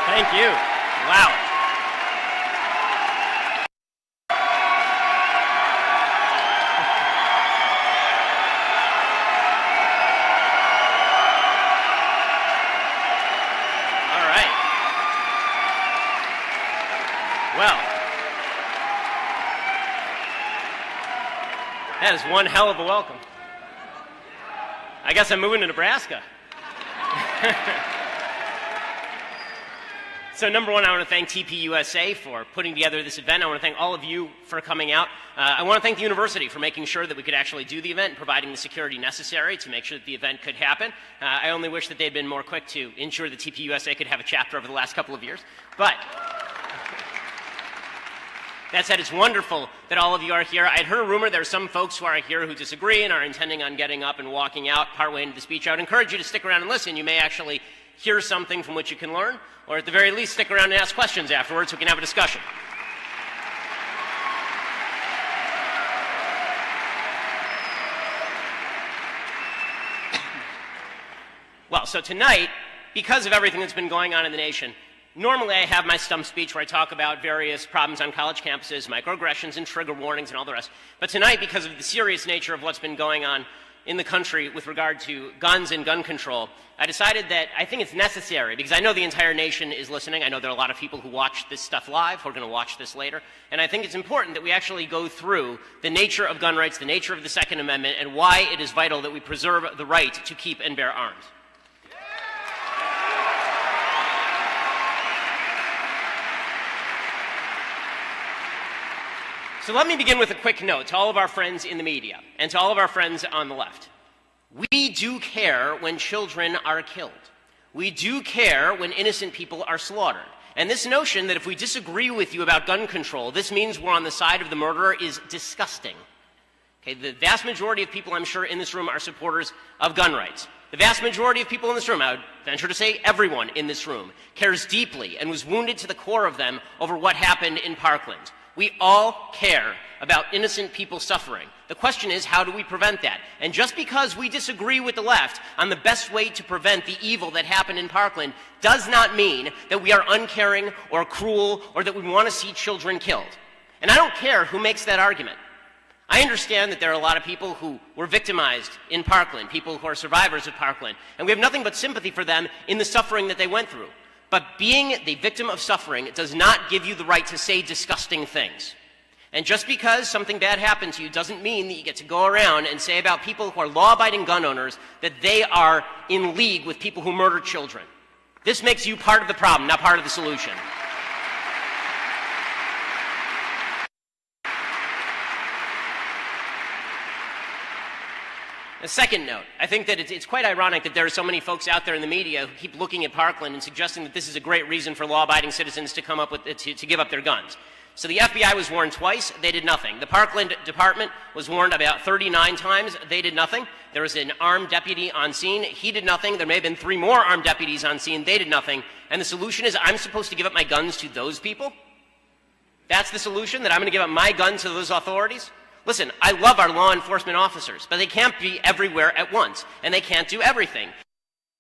Thank you. Wow. All right. Well, that is one hell of a welcome. I guess I'm moving to Nebraska. So number one, I want to thank TPUSA for putting together this event. I want to thank all of you for coming out. I want to thank the university for making sure that we could actually do the event and providing the security necessary to make sure that the event could happen. I only wish that they'd been more quick to ensure that TPUSA could have a chapter over the last couple of years. But that said, it's wonderful that all of you are here. I had heard a rumor there are some folks who are here who disagree and are intending on getting up and walking out partway into the speech. I would encourage you to stick around and listen. You may actually hear something from which you can learn, or at the very least stick around and ask questions afterwards so we can have a discussion. Well, so tonight, because of everything that's been going on in the nation, normally I have my stump speech where I talk about various problems on college campuses, microaggressions and trigger warnings and all the rest. But tonight, because of the serious nature of what's been going on in the country with regard to guns and gun control, I decided that I think it's necessary, because I know the entire nation is listening. I know there are a lot of people who watch this stuff live, who are going to watch this later. And I think it's important that we actually go through the nature of gun rights, the nature of the Second Amendment, and why it is vital that we preserve the right to keep and bear arms. So let me begin with a quick note to all of our friends in the media and to all of our friends on the left. We do care when children are killed. We do care when innocent people are slaughtered. And this notion that if we disagree with you about gun control, this means we're on the side of the murderer is disgusting. Okay, the vast majority of people, I'm sure, in this room are supporters of gun rights. The vast majority of people in this room, I would venture to say everyone in this room, cares deeply and was wounded to the core of them over what happened in Parkland. We all care about innocent people suffering. The question is, how do we prevent that? And just because we disagree with the left on the best way to prevent the evil that happened in Parkland does not mean that we are uncaring or cruel or that we want to see children killed. And I don't care who makes that argument. I understand that there are a lot of people who were victimized in Parkland, people who are survivors of Parkland, and we have nothing but sympathy for them in the suffering that they went through. But being the victim of suffering does not give you the right to say disgusting things. And just because something bad happened to you doesn't mean that you get to go around and say about people who are law-abiding gun owners that they are in league with people who murder children. This makes you part of the problem, not part of the solution. A second note, I think that it's quite ironic that there are so many folks out there in the media who keep looking at Parkland and suggesting that this is a great reason for law-abiding citizens to come up with to give up their guns. So the FBI was warned twice, they did nothing. The Parkland Department was warned about 39 times, they did nothing. There was an armed deputy on scene, he did nothing. There may have been 3 more armed deputies on scene, they did nothing. And the solution is I'm supposed to give up my guns to those people? That's the solution, that I'm going to give up my gun to those authorities? Listen, I love our law enforcement officers, but they can't be everywhere at once, and they can't do everything.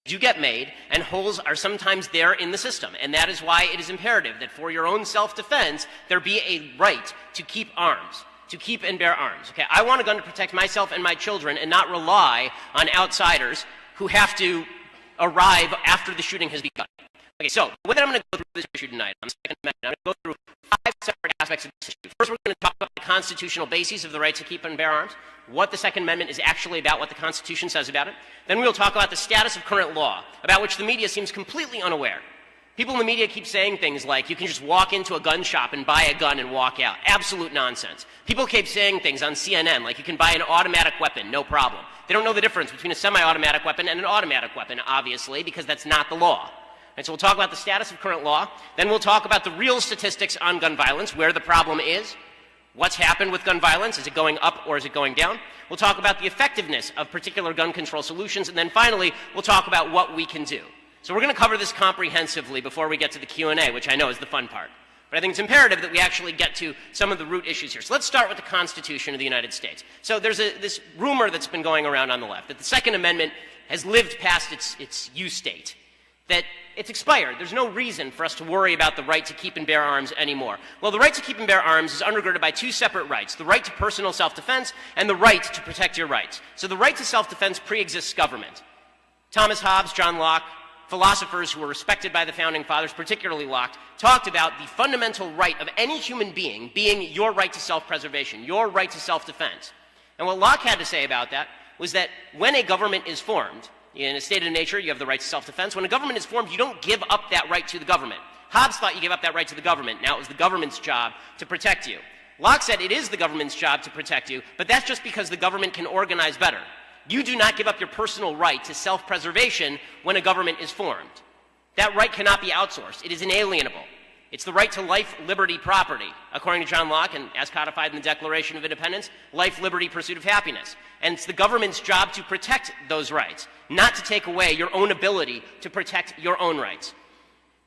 Do get made, and holes are sometimes there in the system, and that is why it is imperative that for your own self-defense, there be a right to keep arms, to keep and bear arms. Okay, I want a gun to protect myself and my children and not rely on outsiders who have to arrive after the shooting has begun. Okay, so the way that I'm going to go through this issue tonight, on the Second Amendment, I'm going to go through 5 separate aspects of this issue. First, we're going to talk about the constitutional basis of the right to keep and bear arms, what the Second Amendment is actually about, what the Constitution says about it. Then we'll talk about the status of current law, about which the media seems completely unaware. People in the media keep saying things like, you can just walk into a gun shop and buy a gun and walk out. Absolute nonsense. People keep saying things on CNN like you can buy an automatic weapon, no problem. They don't know the difference between a semi-automatic weapon and an automatic weapon, obviously, because that's not the law. And so we'll talk about the status of current law. Then we'll talk about the real statistics on gun violence, where the problem is, what's happened with gun violence, is it going up or is it going down? We'll talk about the effectiveness of particular gun control solutions, and then finally, we'll talk about what we can do. So we're going to cover this comprehensively before we get to the Q&A, which I know is the fun part. But I think it's imperative that we actually get to some of the root issues here. So let's start with the Constitution of the United States. So there's this rumor that's been going around on the left, that the Second Amendment has lived past its use date. that it's expired. There's no reason for us to worry about the right to keep and bear arms anymore. Well, the right to keep and bear arms is undergirded by two separate rights, the right to personal self-defense and the right to protect your rights. So the right to self-defense pre-exists government. Thomas Hobbes, John Locke, philosophers who were respected by the Founding Fathers, particularly Locke, talked about the fundamental right of any human being being your right to self-preservation, your right to self-defense. And what Locke had to say about that was that when a government is formed, in a state of nature, you have the right to self-defense. When a government is formed, you don't give up that right to the government. Hobbes thought you gave up that right to the government. Now it was the government's job to protect you. Locke said it is the government's job to protect you, but that's just because the government can organize better. You do not give up your personal right to self-preservation when a government is formed. That right cannot be outsourced. It is inalienable. It's the right to life, liberty, property, according to John Locke, and as codified in the Declaration of Independence, life, liberty, pursuit of happiness. And it's the government's job to protect those rights, not to take away your own ability to protect your own rights.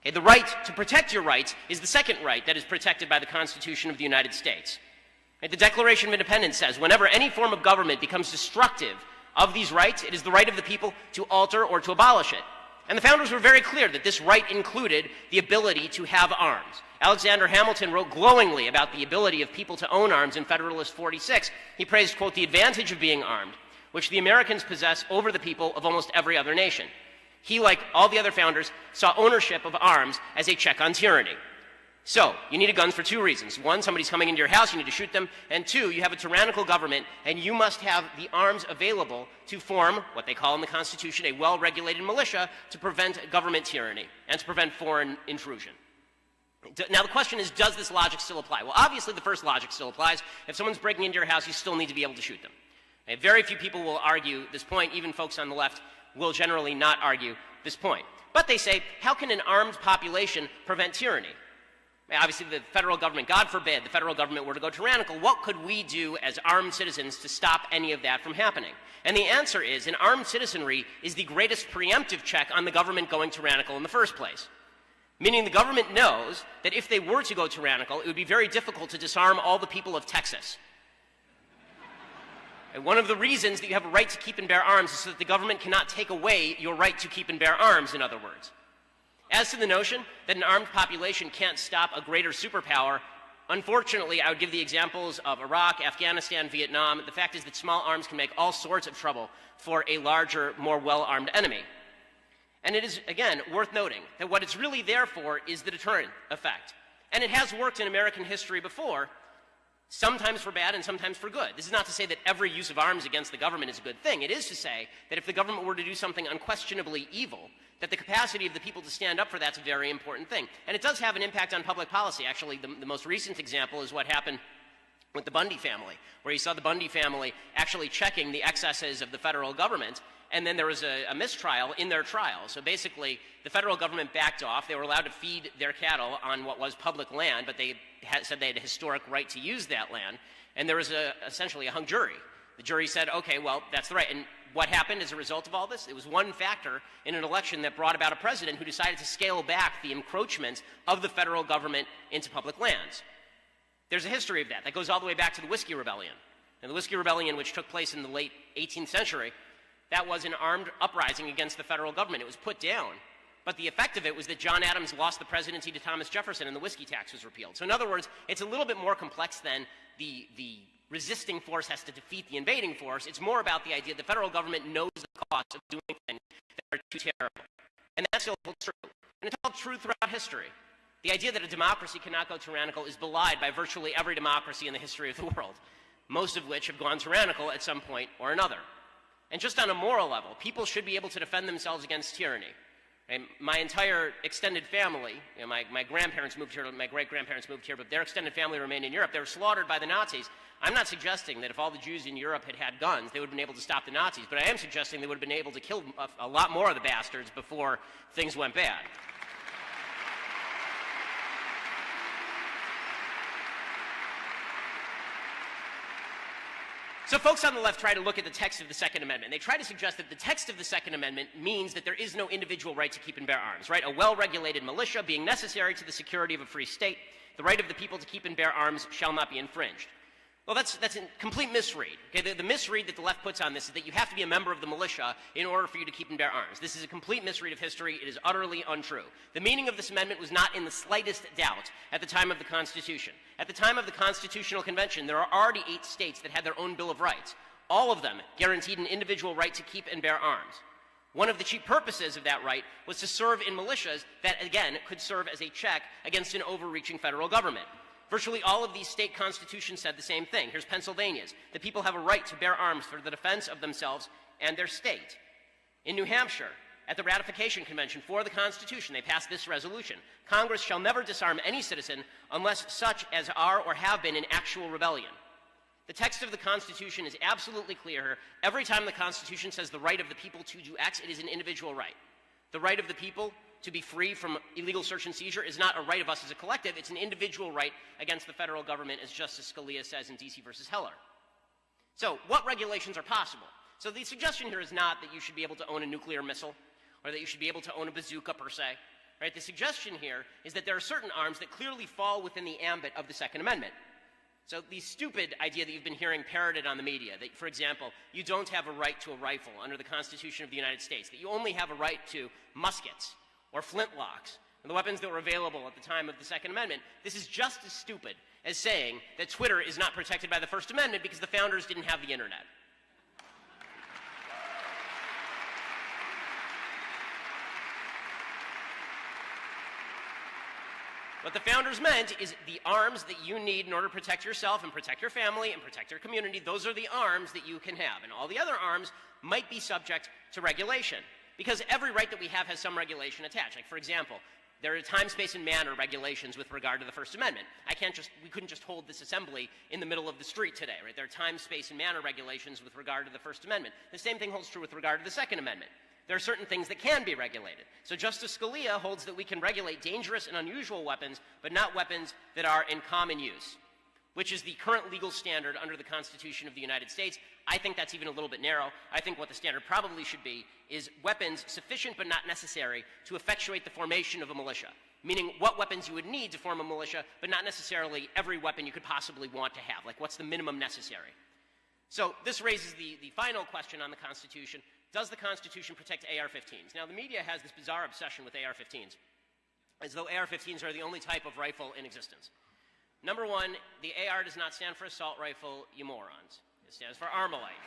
Okay, the right to protect your rights is the second right that is protected by the Constitution of the United States. Okay, the Declaration of Independence says, whenever any form of government becomes destructive of these rights, it is the right of the people to alter or to abolish it. And the founders were very clear that this right included the ability to have arms. Alexander Hamilton wrote glowingly about the ability of people to own arms in Federalist 46. He praised, quote, the advantage of being armed, which the Americans possess over the people of almost every other nation. He, like all the other founders, saw ownership of arms as a check on tyranny. So, you need guns for two reasons. One, somebody's coming into your house, you need to shoot them. And two, you have a tyrannical government, and you must have the arms available to form what they call in the Constitution a well-regulated militia to prevent government tyranny and to prevent foreign intrusion. Now, the question is, does this logic still apply? Well, obviously, the first logic still applies. If someone's breaking into your house, you still need to be able to shoot them. And very few people will argue this point. Even folks on the left will generally not argue this point. But they say, how can an armed population prevent tyranny? Obviously, the federal government, God forbid, the federal government were to go tyrannical, what could we do as armed citizens to stop any of that from happening? And the answer is, an armed citizenry is the greatest preemptive check on the government going tyrannical in the first place. Meaning the government knows that if they were to go tyrannical, it would be very difficult to disarm all the people of Texas. And one of the reasons that you have a right to keep and bear arms is so that the government cannot take away your right to keep and bear arms, in other words. As to the notion that an armed population can't stop a greater superpower, unfortunately, I would give the examples of Iraq, Afghanistan, Vietnam. The fact is that small arms can make all sorts of trouble for a larger, more well-armed enemy. And it is, again, worth noting that what it's really there for is the deterrent effect. And it has worked in American history before, sometimes for bad and sometimes for good. This is not to say that every use of arms against the government is a good thing. It is to say that if the government were to do something unquestionably evil, that the capacity of the people to stand up for that's a very important thing. And it does have an impact on public policy. Actually, the most recent example is what happened with the Bundy family, where you saw the Bundy family actually checking the excesses of the federal government, and then there was a mistrial in their trial. So basically, the federal government backed off. They were allowed to feed their cattle on what was public land, but they said they had a historic right to use that land. And there was essentially a hung jury. The jury said, okay, well, that's the right. And what happened as a result of all this? It was one factor in an election that brought about a president who decided to scale back the encroachment of the federal government into public lands. There's a history of that. That goes all the way back to the Whiskey Rebellion. And the Whiskey Rebellion, which took place in the late 18th century, that was an armed uprising against the federal government. It was put down. But the effect of it was that John Adams lost the presidency to Thomas Jefferson and the whiskey tax was repealed. So in other words, it's a little bit more complex than the resisting force has to defeat the invading force. It's more about the idea that the federal government knows the cost of doing things that are too terrible. And that still holds true. And it's held true throughout history. The idea that a democracy cannot go tyrannical is belied by virtually every democracy in the history of the world, most of which have gone tyrannical at some point or another. And just on a moral level, people should be able to defend themselves against tyranny. And my entire extended family, my grandparents moved here, my great-grandparents moved here, but their extended family remained in Europe. They were slaughtered by the Nazis. I'm not suggesting that if all the Jews in Europe had had guns, they would have been able to stop the Nazis, but I am suggesting they would have been able to kill a lot more of the bastards before things went bad. So folks on the left try to look at the text of the Second Amendment. They try to suggest that the text of the Second Amendment means that there is no individual right to keep and bear arms, right? A well-regulated militia being necessary to the security of a free state, the right of the people to keep and bear arms shall not be infringed. Well, that's a complete misread. Okay? The misread that the left puts on this is that you have to be a member of the militia in order for you to keep and bear arms. This is a complete misread of history. It is utterly untrue. The meaning of this amendment was not in the slightest doubt at the time of the Constitution. At the time of the Constitutional Convention, there are already 8 states that had their own Bill of Rights. All of them guaranteed an individual right to keep and bear arms. One of the chief purposes of that right was to serve in militias that, again, could serve as a check against an overreaching federal government. Virtually all of these state constitutions said the same thing. Here's Pennsylvania's. The people have a right to bear arms for the defense of themselves and their state. In New Hampshire, at the ratification convention for the Constitution, they passed this resolution. Congress shall never disarm any citizen unless such as are or have been in actual rebellion. The text of the Constitution is absolutely clear here. Every time the Constitution says the right of the people to do X, it is an individual right. The right of the people to be free from illegal search and seizure is not a right of us as a collective. It's an individual right against the federal government, as Justice Scalia says in D.C. versus Heller. So what regulations are possible? So the suggestion here is not that you should be able to own a nuclear missile or that you should be able to own a bazooka per se. Right? The suggestion here is that there are certain arms that clearly fall within the ambit of the Second Amendment. So the stupid idea that you've been hearing parroted on the media, that, for example, you don't have a right to a rifle under the Constitution of the United States, that you only have a right to muskets or flintlocks, and the weapons that were available at the time of the Second Amendment, this is just as stupid as saying that Twitter is not protected by the First Amendment because the founders didn't have the internet. What the founders meant is the arms that you need in order to protect yourself and protect your family and protect your community, those are the arms that you can have. And all the other arms might be subject to regulation. Because every right that we have has some regulation attached. Like, for example, there are time, space, and manner regulations with regard to the First Amendment. We couldn't just hold this assembly in the middle of the street today, right? There are time, space, and manner regulations with regard to the First Amendment. The same thing holds true with regard to the Second Amendment. There are certain things that can be regulated. So Justice Scalia holds that we can regulate dangerous and unusual weapons, but not weapons that are in common use, which is the current legal standard under the Constitution of the United States. I think that's even a little bit narrow. I think what the standard probably should be is weapons sufficient but not necessary to effectuate the formation of a militia, meaning what weapons you would need to form a militia, but not necessarily every weapon you could possibly want to have. Like, what's the minimum necessary? So this raises the final question on the Constitution. Does the Constitution protect AR-15s? Now, the media has this bizarre obsession with AR-15s, as though AR-15s are the only type of rifle in existence. Number one, the AR does not stand for assault rifle, you morons. It stands for Armalite.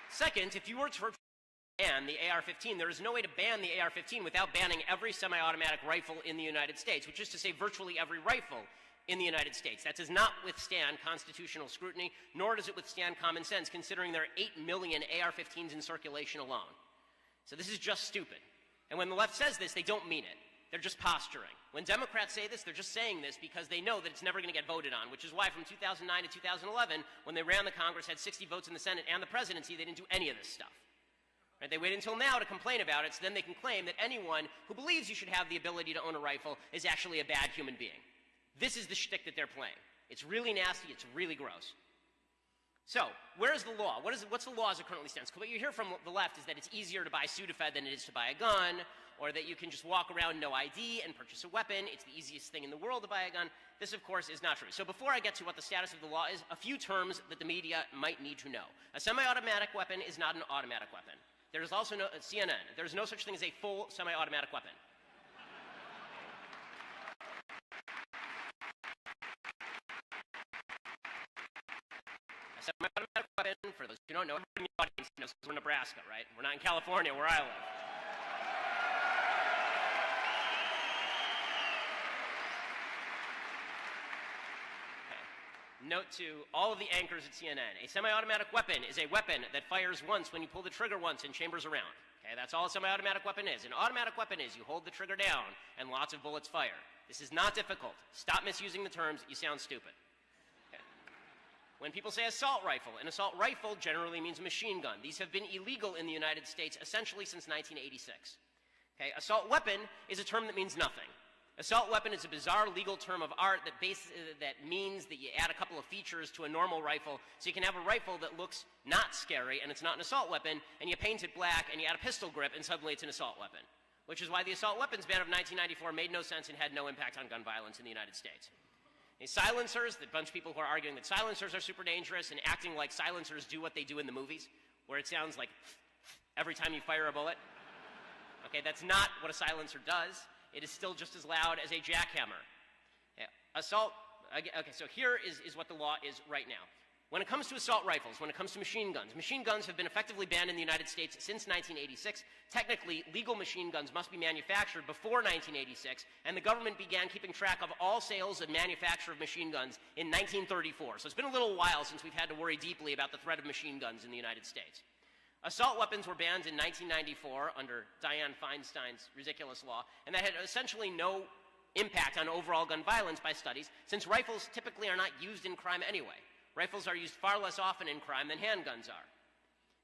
Second, if you were to ban the AR-15, there is no way to ban the AR-15 without banning every semi-automatic rifle in the United States, which is to say virtually every rifle in the United States. That does not withstand constitutional scrutiny, nor does it withstand common sense, considering there are 8 million AR-15s in circulation alone. So this is just stupid. And when the left says this, they don't mean it. They're just posturing. When Democrats say this, they're just saying this because they know that it's never going to get voted on, which is why from 2009 to 2011, when they ran the Congress, had 60 votes in the Senate and the presidency, they didn't do any of this stuff. Right? They wait until now to complain about it, so then they can claim that anyone who believes you should have the ability to own a rifle is actually a bad human being. This is the shtick that they're playing. It's really nasty. It's really gross. So, where is the law? What's the law as it currently stands? What you hear from the left is that it's easier to buy Sudafed than it is to buy a gun, or that you can just walk around no ID and purchase a weapon. It's the easiest thing in the world to buy a gun. This, of course, is not true. So before I get to what the status of the law is, a few terms that the media might need to know. A semi-automatic weapon is not an automatic weapon. There is also no CNN. There is no such thing as a full semi-automatic weapon. Semi-automatic weapon, for those who don't know, in the audience knows we're in Nebraska, right? We're not in California, where I live. Okay. Note to all of the anchors at CNN, a semi-automatic weapon is a weapon that fires once when you pull the trigger once and chambers around. Okay, that's all a semi-automatic weapon is. An automatic weapon is you hold the trigger down and lots of bullets fire. This is not difficult. Stop misusing the terms. You sound stupid. When people say assault rifle, an assault rifle generally means a machine gun. These have been illegal in the United States essentially since 1986. Okay? Assault weapon is a term that means nothing. Assault weapon is a bizarre legal term of art that means that you add a couple of features to a normal rifle, so you can have a rifle that looks not scary and it's not an assault weapon, and you paint it black and you add a pistol grip and suddenly it's an assault weapon. which is why the assault weapons ban of 1994 made no sense and had no impact on gun violence in the United States. And silencers, the bunch of people who are arguing that silencers are super dangerous and acting like silencers do what they do in the movies, where it sounds like every time you fire a bullet. Okay, that's not what a silencer does. It is still just as loud as a jackhammer. Yeah. Okay, so here is what the law is right now. When it comes to assault rifles, when it comes to machine guns have been effectively banned in the United States since 1986. Technically, legal machine guns must be manufactured before 1986, and the government began keeping track of all sales and manufacture of machine guns in 1934. So it's been a little while since we've had to worry deeply about the threat of machine guns in the United States. Assault weapons were banned in 1994 under Dianne Feinstein's ridiculous law, and that had essentially no impact on overall gun violence by studies, since rifles typically are not used in crime anyway. Rifles are used far less often in crime than handguns are.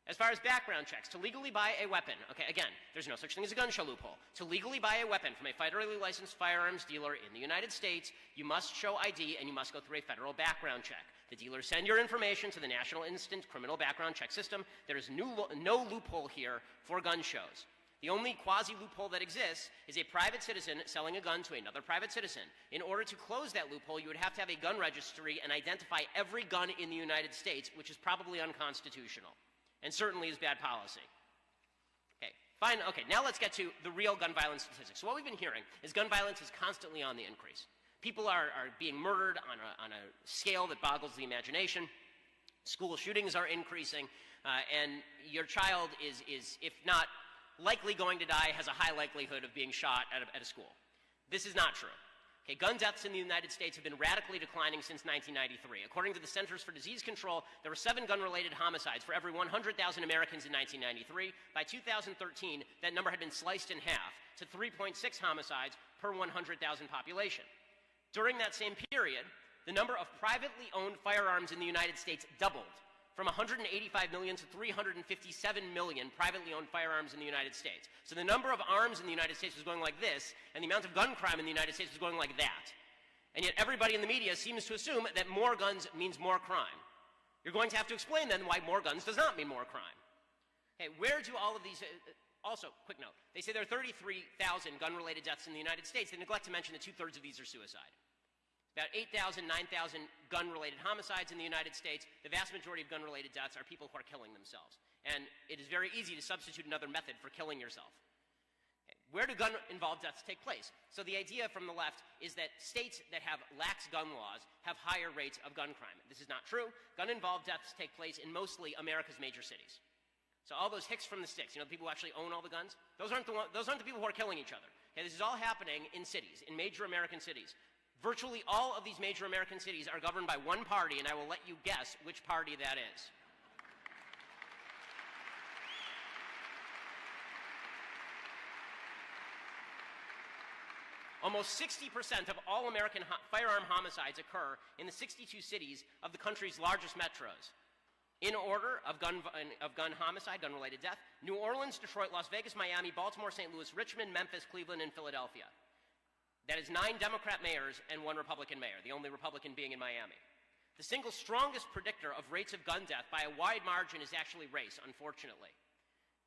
As far as background checks, to legally buy a weapon, okay, again, there's no such thing as a gun show loophole. To legally buy a weapon from a federally licensed firearms dealer in the United States, you must show ID and you must go through a federal background check. The dealers send your information to the National Instant Criminal Background Check System. There is no loophole here for gun shows. The only quasi-loophole that exists is a private citizen selling a gun to another private citizen. In order to close that loophole, you would have to have a gun registry and identify every gun in the United States, which is probably unconstitutional and certainly is bad policy. Okay, fine. Okay, now let's get to the real gun violence statistics. So what we've been hearing is gun violence is constantly on the increase. People are being murdered on a scale that boggles the imagination. School shootings are increasing, and your child is, if not likely going to die, has a high likelihood of being shot at a school. This is not true. Okay, gun deaths in the United States have been radically declining since 1993. According to the Centers for Disease Control, there were 7 gun-related homicides for every 100,000 Americans in 1993. By 2013, that number had been sliced in half to 3.6 homicides per 100,000 population. During that same period, the number of privately owned firearms in the United States doubled, from 185 million to 357 million privately owned firearms in the United States. So the number of arms in the United States was going like this, and the amount of gun crime in the United States was going like that. And yet everybody in the media seems to assume that more guns means more crime. You're going to have to explain then why more guns does not mean more crime. Okay, where do all of these... also, quick note, they say there are 33,000 gun-related deaths in the United States. They neglect to mention that 2/3 of these are suicide. About 8,000, 9,000 gun-related homicides in the United States. The vast majority of gun-related deaths are people who are killing themselves. And it is very easy to substitute another method for killing yourself. Okay. Where do gun-involved deaths take place? So the idea from the left is that states that have lax gun laws have higher rates of gun crime. This is not true. Gun-involved deaths take place in mostly America's major cities. So all those hicks from the sticks, the people who actually own all the guns, those aren't the people who are killing each other. Okay, this is all happening in cities, in major American cities. Virtually all of these major American cities are governed by one party, and I will let you guess which party that is. Almost 60% of all American firearm homicides occur in the 62 cities of the country's largest metros. In order of gun homicide, gun-related death: New Orleans, Detroit, Las Vegas, Miami, Baltimore, St. Louis, Richmond, Memphis, Cleveland, and Philadelphia. That is 9 Democrat mayors and 1 Republican mayor, the only Republican being in Miami. The single strongest predictor of rates of gun death by a wide margin is actually race, unfortunately.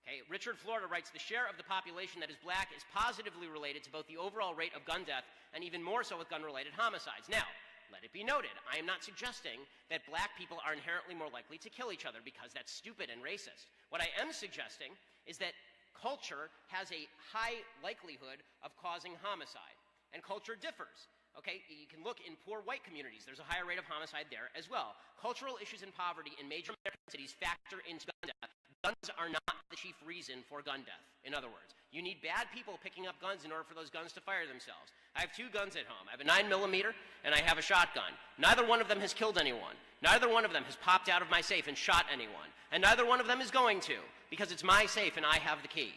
Okay, Richard Florida writes, the share of the population that is black is positively related to both the overall rate of gun death and even more so with gun-related homicides. Now, let it be noted, I am not suggesting that black people are inherently more likely to kill each other because that's stupid and racist. What I am suggesting is that culture has a high likelihood of causing homicide. And culture differs. Okay, you can look in poor white communities. There's a higher rate of homicide there as well. Cultural issues and poverty in major American cities factor into gun death. Guns are not the chief reason for gun death. In other words, you need bad people picking up guns in order for those guns to fire themselves. I have 2 guns at home. I have a 9mm and I have a shotgun. Neither one of them has killed anyone. Neither one of them has popped out of my safe and shot anyone. And neither one of them is going to, because it's my safe and I have the key.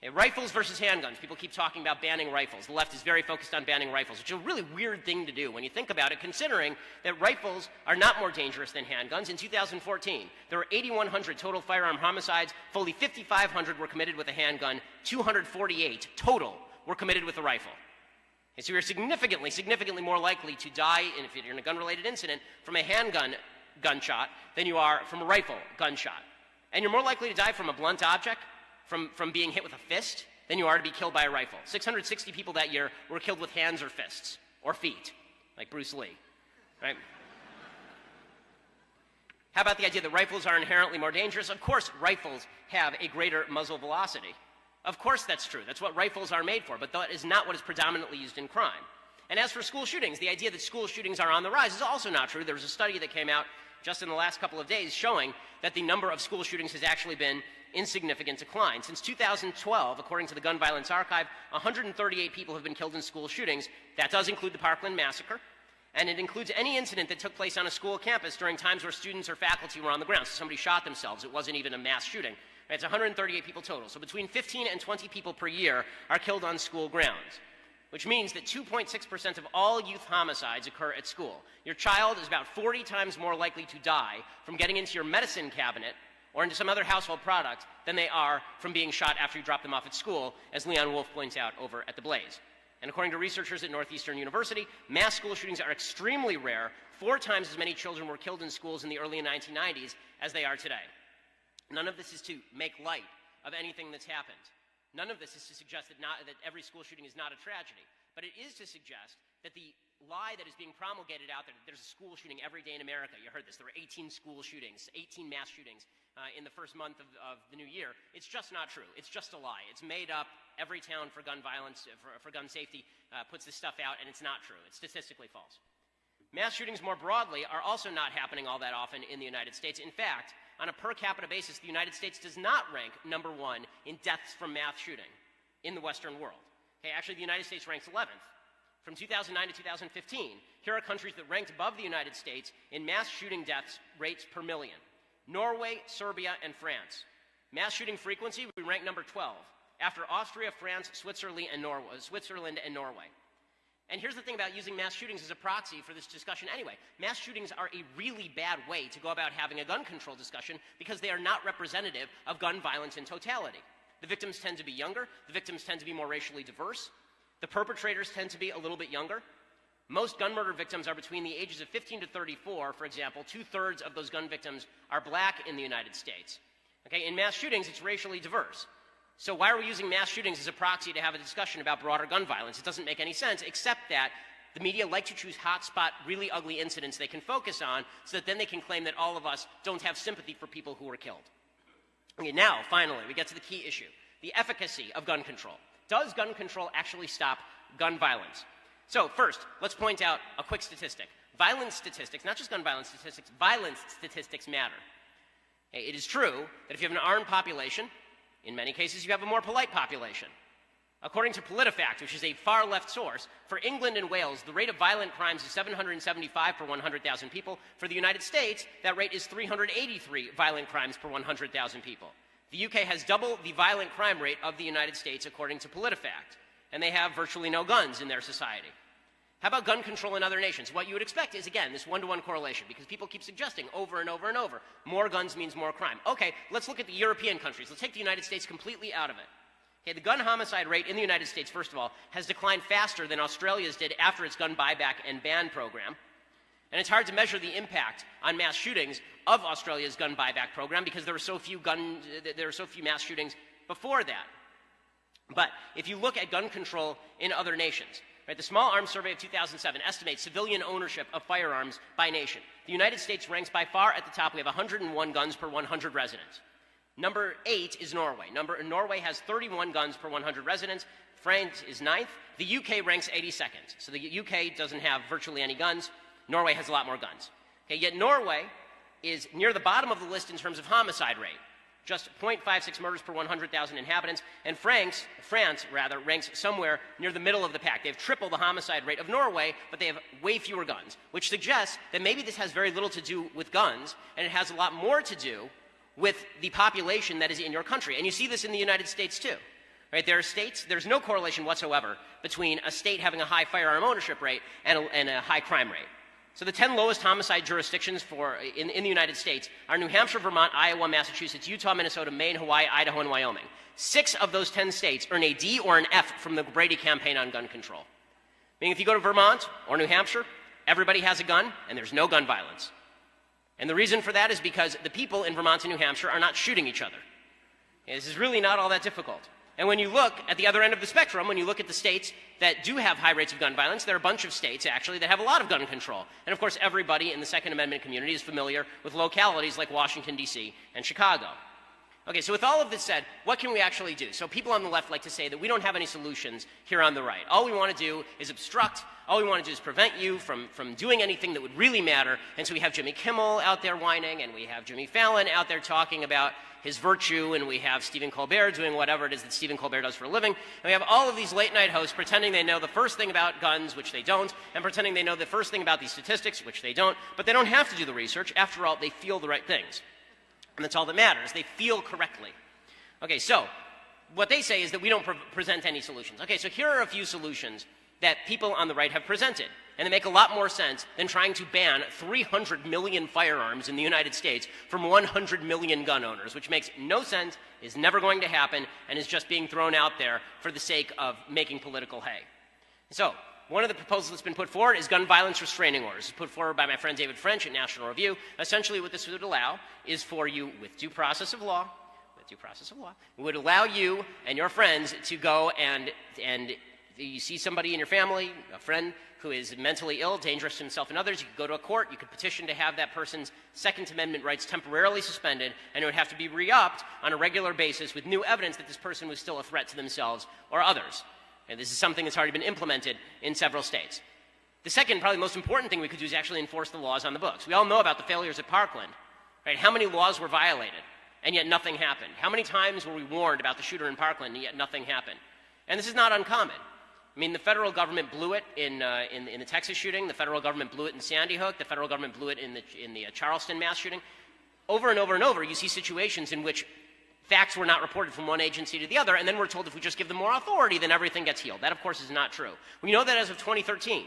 Okay, rifles versus handguns. People keep talking about banning rifles. The left is very focused on banning rifles, which is a really weird thing to do when you think about it, considering that rifles are not more dangerous than handguns. In 2014, there were 8,100 total firearm homicides. Fully 5,500 were committed with a handgun. 248 total were committed with a rifle. Okay, so you're significantly more likely to die, if you're in a gun-related incident, from a handgun gunshot than you are from a rifle gunshot. And you're more likely to die from a blunt object, from being hit with a fist, than you are to be killed by a rifle. 660 people that year were killed with hands or fists, or feet, like Bruce Lee, right? How about the idea that rifles are inherently more dangerous? Of course, rifles have a greater muzzle velocity. Of course that's true. That's what rifles are made for, but that is not what is predominantly used in crime. And as for school shootings, the idea that school shootings are on the rise is also not true. There was a study that came out just in the last couple of days showing that the number of school shootings has actually been in significant decline. Since 2012, according to the Gun Violence Archive, 138 people have been killed in school shootings. That does include the Parkland Massacre, and it includes any incident that took place on a school campus during times where students or faculty were on the ground. So somebody shot themselves. It wasn't even a mass shooting. It's 138 people total. So between 15 and 20 people per year are killed on school grounds, which means that 2.6% of all youth homicides occur at school. Your child is about 40 times more likely to die from getting into your medicine cabinet or into some other household product than they are from being shot after you drop them off at school, as Leon Wolf points out over at the Blaze. And according to researchers at Northeastern University, mass school shootings are extremely rare. 4 times as many children were killed in schools in the early 1990s as they are today. None of this is to make light of anything that's happened. None of this is to suggest that every school shooting is not a tragedy, but it is to suggest that the lie that is being promulgated out there, that there's a school shooting every day in America. You heard this. There were 18 school shootings, 18 mass shootings in the first month of the new year. It's just not true. It's just a lie. It's made up. Every town for gun violence, for gun safety, puts this stuff out, and it's not true. It's statistically false. Mass shootings more broadly are also not happening all that often in the United States. In fact, on a per capita basis, the United States does not rank number 1 in deaths from mass shooting in the Western world. Okay, actually, the United States ranks 11th. From 2009 to 2015, here are countries that ranked above the United States in mass shooting deaths rates per million. Norway, Serbia, and France. Mass shooting frequency, we rank number 12, after Austria, France, Switzerland, and Norway. And here's the thing about using mass shootings as a proxy for this discussion anyway. Mass shootings are a really bad way to go about having a gun control discussion because they are not representative of gun violence in totality. The victims tend to be younger. The victims tend to be more racially diverse. The perpetrators tend to be a little bit younger. Most gun murder victims are between the ages of 15 to 34, for example. 2/3 of those gun victims are black in the United States. Okay, in mass shootings, it's racially diverse. So why are we using mass shootings as a proxy to have a discussion about broader gun violence? It doesn't make any sense, except that the media like to choose hotspot, really ugly incidents they can focus on so that then they can claim that all of us don't have sympathy for people who were killed. Okay, now, finally, we get to the key issue, the efficacy of gun control. Does gun control actually stop gun violence? So first, let's point out a quick statistic. Violence statistics, not just gun violence statistics, violence statistics matter. Okay, it is true that if you have an armed population, in many cases, you have a more polite population. According to PolitiFact, which is a far-left source, for England and Wales, the rate of violent crimes is 775 per 100,000 people. For the United States, that rate is 383 violent crimes per 100,000 people. The UK has double the violent crime rate of the United States, according to PolitiFact, and they have virtually no guns in their society. How about gun control in other nations? What you would expect is, again, this one-to-one correlation, because people keep suggesting over and over and over, more guns means more crime. Okay, let's look at the European countries. Let's take the United States completely out of it. Okay, the gun homicide rate in the United States, first of all, has declined faster than Australia's did after its gun buyback and ban program. And it's hard to measure the impact on mass shootings of Australia's gun buyback program because there were so few mass shootings before that. But if you look at gun control in other nations, right, the Small Arms Survey of 2007 estimates civilian ownership of firearms by nation. The United States ranks by far at the top. We have 101 guns per 100 residents. Number 8 is Norway. Norway has 31 guns per 100 residents. France is 9th. The UK ranks 82nd. So the UK doesn't have virtually any guns. Norway has a lot more guns. Okay, yet Norway is near the bottom of the list in terms of homicide rate, just 0.56 murders per 100,000 inhabitants, and France ranks somewhere near the middle of the pack. They have triple the homicide rate of Norway, but they have way fewer guns, which suggests that maybe this has very little to do with guns, and it has a lot more to do with the population that is in your country. And you see this in the United States too. Right? There are states, there's no correlation whatsoever between a state having a high firearm ownership rate and a high crime rate. So the 10 lowest homicide jurisdictions in the United States are New Hampshire, Vermont, Iowa, Massachusetts, Utah, Minnesota, Maine, Hawaii, Idaho, and Wyoming. 6 of those 10 states earn a D or an F from the Brady campaign on gun control. Meaning if you go to Vermont or New Hampshire, everybody has a gun and there's no gun violence. And the reason for that is because the people in Vermont and New Hampshire are not shooting each other. Okay, this is really not all that difficult. And when you look at the other end of the spectrum, when you look at the states that do have high rates of gun violence, there are a bunch of states, actually, that have a lot of gun control. And, of course, everybody in the Second Amendment community is familiar with localities like Washington, D.C. and Chicago. Okay, so with all of this said, what can we actually do? So people on the left like to say that we don't have any solutions here on the right. All we want to do is obstruct. All we want to do is prevent you from doing anything that would really matter. And so we have Jimmy Kimmel out there whining, and we have Jimmy Fallon out there talking about his virtue, and we have Stephen Colbert doing whatever it is that Stephen Colbert does for a living. And we have all of these late-night hosts pretending they know the first thing about guns, which they don't, and pretending they know the first thing about these statistics, which they don't. But they don't have to do the research. After all, they feel the right things. And that's all that matters. They feel correctly. Okay, so what they say is that we don't present any solutions. Okay, so here are a few solutions that people on the right have presented. And they make a lot more sense than trying to ban 300 million firearms in the United States from 100 million gun owners, which makes no sense, is never going to happen, and is just being thrown out there for the sake of making political hay. So one of the proposals that's been put forward is gun violence restraining orders. It's put forward by my friend David French at National Review. Essentially what this would allow is for you, with due process of law, it would allow you and your friends to go and you see somebody in your family, a friend who is mentally ill, dangerous to himself and others, you could go to a court, you could petition to have that person's Second Amendment rights temporarily suspended, and it would have to be re-upped on a regular basis with new evidence that this person was still a threat to themselves or others. And this is something that's already been implemented in several states. The second, probably most important thing we could do is actually enforce the laws on the books. We all know about the failures at Parkland, right? How many laws were violated, and yet nothing happened? How many times were we warned about the shooter in Parkland, and yet nothing happened? And this is not uncommon. I mean, the federal government blew it in the Texas shooting. The federal government blew it in Sandy Hook. The federal government blew it in the Charleston mass shooting. Over and over and over, you see situations in which facts were not reported from one agency to the other, and then we're told if we just give them more authority, then everything gets healed. That, of course, is not true. We know that as of 2013,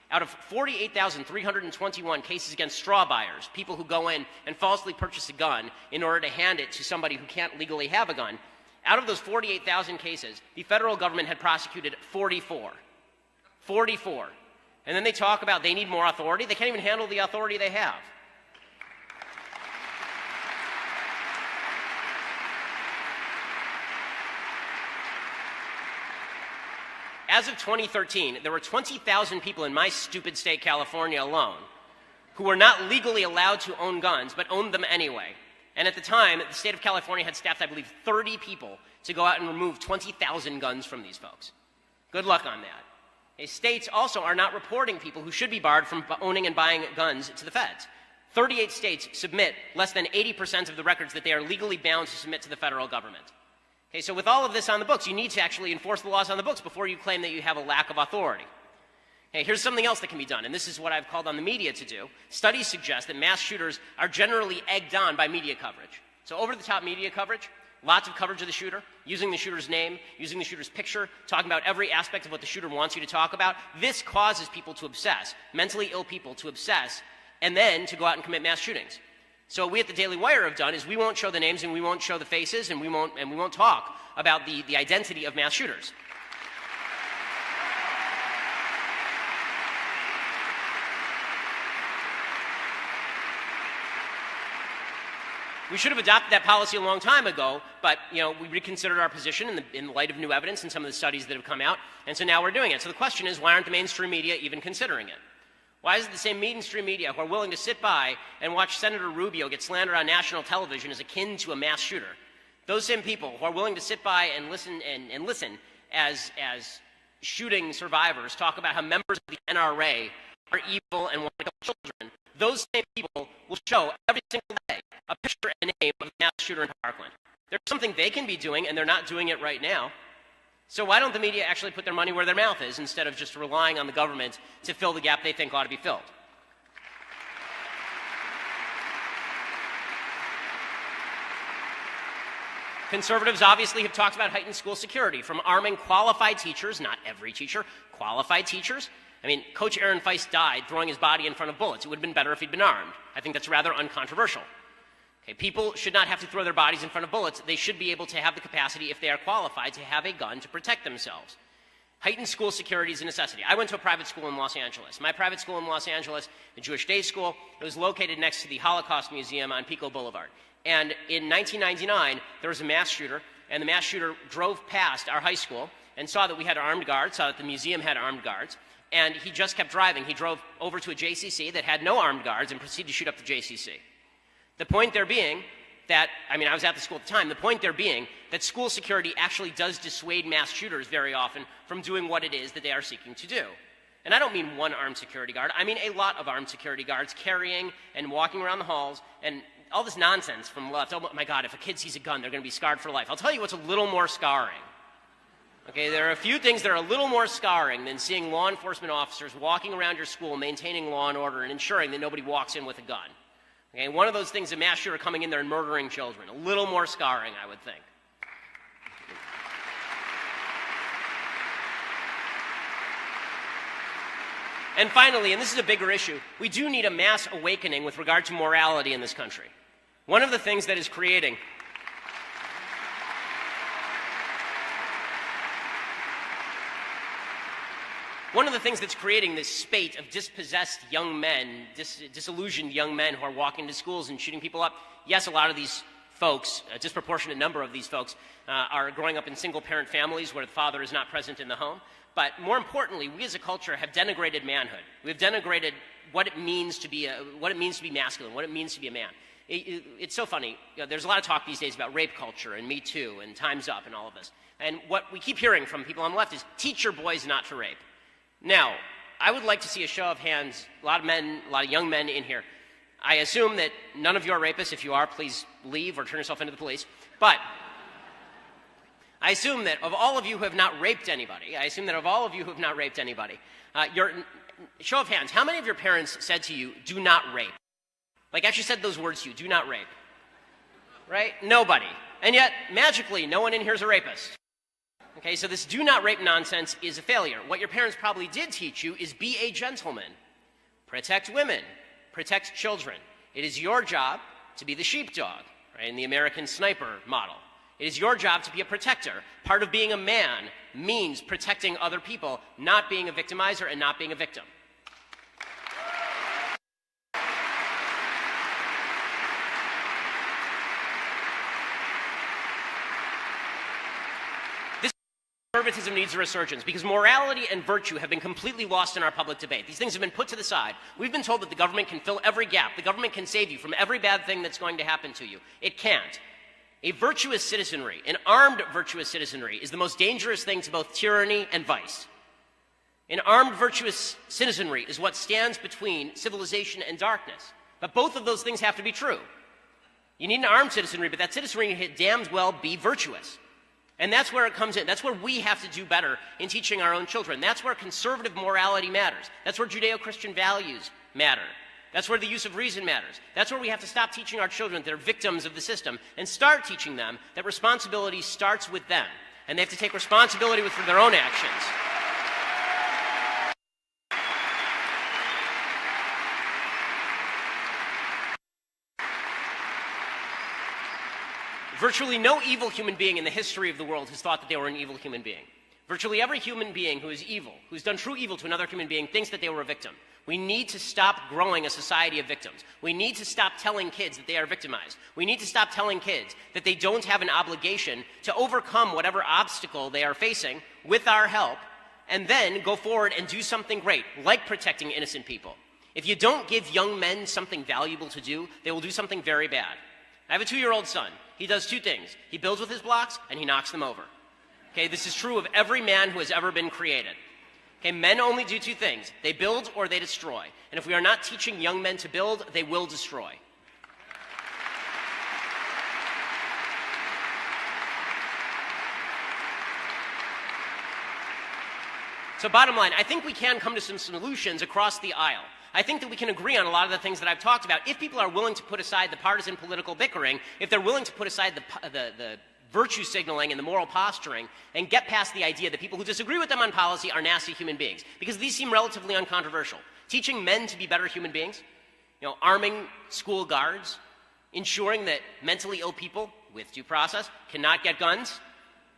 out of 48,321 cases against straw buyers, people who go in and falsely purchase a gun in order to hand it to somebody who can't legally have a gun, out of those 48,000 cases, the federal government had prosecuted 44. 44. And then they talk about they need more authority. They can't even handle the authority they have. As of 2013, there were 20,000 people in my stupid state, California alone, who were not legally allowed to own guns, but owned them anyway. And at the time, the state of California had staffed, I believe, 30 people to go out and remove 20,000 guns from these folks. Good luck on that. Okay, states also are not reporting people who should be barred from owning and buying guns to the feds. 38 states submit less than 80% of the records that they are legally bound to submit to the federal government. Okay, so with all of this on the books, you need to actually enforce the laws on the books before you claim that you have a lack of authority. Hey, here's something else that can be done, and this is what I've called on the media to do. Studies suggest that mass shooters are generally egged on by media coverage. So over-the-top media coverage, lots of coverage of the shooter, using the shooter's name, using the shooter's picture, talking about every aspect of what the shooter wants you to talk about. This causes people to obsess, mentally ill people to obsess, and then to go out and commit mass shootings. So what we at the Daily Wire have done is we won't show the names and we won't show the faces and we won't talk about the identity of mass shooters. We should have adopted that policy a long time ago, but we reconsidered our position in light of new evidence and some of the studies that have come out, and so now we're doing it. So the question is, why aren't the mainstream media even considering it? Why is it the same mainstream media who are willing to sit by and watch Senator Rubio get slandered on national television as akin to a mass shooter? Those same people who are willing to sit by and listen as shooting survivors talk about how members of the NRA are evil and want to kill children, those same people will show every single day a picture and name of a mass shooter in Parkland. There's something they can be doing, and they're not doing it right now. So why don't the media actually put their money where their mouth is instead of just relying on the government to fill the gap they think ought to be filled? Conservatives obviously have talked about heightened school security, from arming qualified teachers, not every teacher, qualified teachers. I mean, Coach Aaron Feist died throwing his body in front of bullets. It would have been better if he'd been armed. I think that's rather uncontroversial. Okay, people should not have to throw their bodies in front of bullets. They should be able to have the capacity, if they are qualified, to have a gun to protect themselves. Heightened school security is a necessity. I went to a private school in Los Angeles. My private school in Los Angeles, the Jewish Day School, it was located next to the Holocaust Museum on Pico Boulevard. And in 1999, there was a mass shooter and the mass shooter drove past our high school and saw that we had armed guards, saw that the museum had armed guards, and he just kept driving. He drove over to a JCC that had no armed guards and proceeded to shoot up the JCC. The point there being that, I mean, I was at the school at the time, the point there being that school security actually does dissuade mass shooters very often from doing what it is that they are seeking to do. And I don't mean one armed security guard. I mean a lot of armed security guards carrying and walking around the halls, and all this nonsense from the left. Oh my God, if a kid sees a gun, they're going to be scarred for life. I'll tell you what's a little more scarring. Okay, there are a few things that are a little more scarring than seeing law enforcement officers walking around your school maintaining law and order and ensuring that nobody walks in with a gun. Okay, one of those things, a mass shooter coming in there and murdering children. A little more scarring, I would think. And finally, and this is a bigger issue, we do need a mass awakening with regard to morality in this country. One of the things that is creating One of the things that's creating this spate of dispossessed young men, disillusioned young men who are walking to schools and shooting people up, yes, a lot of these folks, a disproportionate number of these folks, are growing up in single-parent families where the father is not present in the home. But more importantly, we as a culture have denigrated manhood. We've denigrated what it means to be masculine, what it means to be a man. It's so funny. You know, there's a lot of talk these days about rape culture and Me Too and Time's Up and all of this. And what we keep hearing from people on the left is teach your boys not to rape. Now, I would like to see a show of hands, a lot of young men in here. I assume that none of you are rapists. If you are, please leave or turn yourself into the police. But I assume that of all of you who have not raped anybody, show of hands, how many of your parents said to you, do not rape? Like actually said those words to you, do not rape. Right? Nobody. And yet, magically, no one in here is a rapist. Okay, so this do not rape nonsense is a failure. What your parents probably did teach you is be a gentleman. Protect women. Protect children. It is your job to be the sheepdog, right, in the American sniper model. It is your job to be a protector. Part of being a man means protecting other people, not being a victimizer and not being a victim. Conservatism needs a resurgence because morality and virtue have been completely lost in our public debate. These things have been put to the side. We've been told that the government can fill every gap. The government can save you from every bad thing that's going to happen to you. It can't. A virtuous citizenry, an armed virtuous citizenry, is the most dangerous thing to both tyranny and vice. An armed virtuous citizenry is what stands between civilization and darkness. But both of those things have to be true. You need an armed citizenry, but that citizenry can damned well be virtuous. And that's where it comes in. That's where we have to do better in teaching our own children. That's where conservative morality matters. That's where Judeo-Christian values matter. That's where the use of reason matters. That's where we have to stop teaching our children that they're victims of the system and start teaching them that responsibility starts with them. And they have to take responsibility for their own actions. Virtually no evil human being in the history of the world has thought that they were an evil human being. Virtually every human being who is evil, who's done true evil to another human being, thinks that they were a victim. We need to stop growing a society of victims. We need to stop telling kids that they are victimized. We need to stop telling kids that they don't have an obligation to overcome whatever obstacle they are facing with our help, and then go forward and do something great, like protecting innocent people. If you don't give young men something valuable to do, they will do something very bad. I have a 2-year-old son. He does 2 things. He builds with his blocks, and he knocks them over. Okay, this is true of every man who has ever been created. Okay, men only do 2 things. They build or they destroy. And if we are not teaching young men to build, they will destroy. So bottom line, I think we can come to some solutions across the aisle. I think that we can agree on a lot of the things that I've talked about if people are willing to put aside the partisan political bickering, if they're willing to put aside the virtue signaling and the moral posturing and get past the idea that people who disagree with them on policy are nasty human beings, because these seem relatively uncontroversial. Teaching men to be better human beings, arming school guards, ensuring that mentally ill people with due process cannot get guns,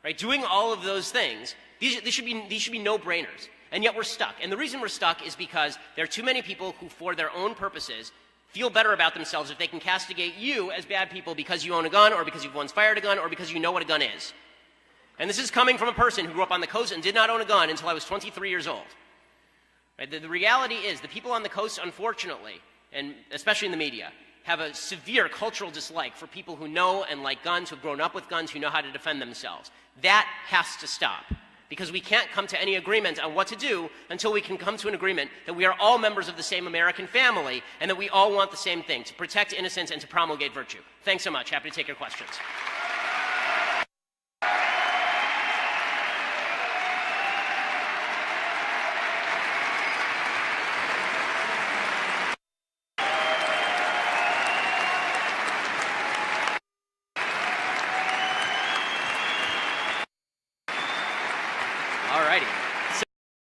right? Doing all of those things, these should be no-brainers. And yet we're stuck. And the reason we're stuck is because there are too many people who, for their own purposes, feel better about themselves if they can castigate you as bad people because you own a gun or because you've once fired a gun or because you know what a gun is. And this is coming from a person who grew up on the coast and did not own a gun until I was 23 years old. Right? The reality is the people on the coast, unfortunately, and especially in the media, have a severe cultural dislike for people who know and like guns, who've grown up with guns, who know how to defend themselves. That has to stop, because we can't come to any agreement on what to do until we can come to an agreement that we are all members of the same American family and that we all want the same thing, to protect innocence and to promulgate virtue. Thanks so much. Happy to take your questions.